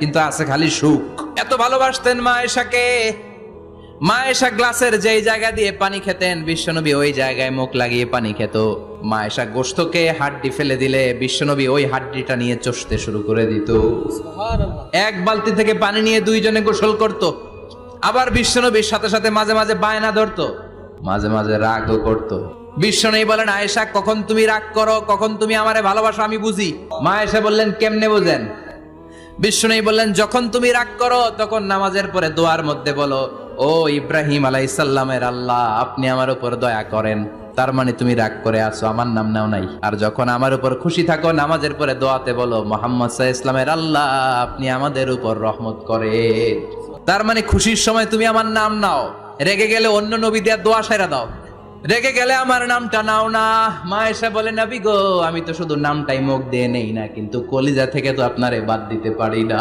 কিন্তু আছে খালি সুখ। এত ভালোবাসতেন মা আয়েশাকে। মা আয়েশা গ্লাসের যেই জায়গা দিয়ে পানি খেতেন, বিশ্বনবী ওই জায়গায় মুখ লাগিয়ে পানি খেত। মা আয়েশা গোশতকে হাড্ডি ফেলে দিলে বিশ্বনবী ওই হাড্ডিটা নিয়ে চষতে শুরু করে দিত। এক বালতি থেকে পানি নিয়ে দুইজনে গোসল করত। আবার বিশ্বনবীর সাথে সাথে মাঝে মাঝে বায়না ধরতো, মাঝে মাঝে রাগও করতো। বিশ্বনবী বলেন, আয়েশা কখন তুমি রাগ করো, কখন তুমি আমারে ভালোবাসো আমি বুঝি। মা আয়েশা বললেন, কেমনে বুঝেন? বিশ্বনবী বললেন, যখন তুমি রাগ করো তখন নামাজের পরে দোয়ার মধ্যে বলো, ও ইব্রাহিম আলাইহিস সালামের আল্লাহ, আপনি আমার উপর দয়া করেন। তার মানে তুমি রাগ করে আছো, আমার নাম নাও নাই। আর যখন আমার উপর খুশি থাকো নামাজের পরে দোয়াতে বলো, মুহাম্মদ সাল্লাল্লাহু আলাইহি ওয়াসাল্লামের আল্লাহ, আপনি আমাদের উপর রহমত করেন। তার মানে খুশির সময় তুমি আমার নাম নাও, রেগে গেলে অন্য নবী দেয়া দোয়া সাইরা দাও, রেগে গেলে আমার নামটা নাও না। মা আয়েশা বলে, নবী গো, আমি তো শুধু নামটাই মুখ দিয়ে নেই না, কিন্তু কলিজা থেকে তো আপনারে বাদ দিতে পারি না।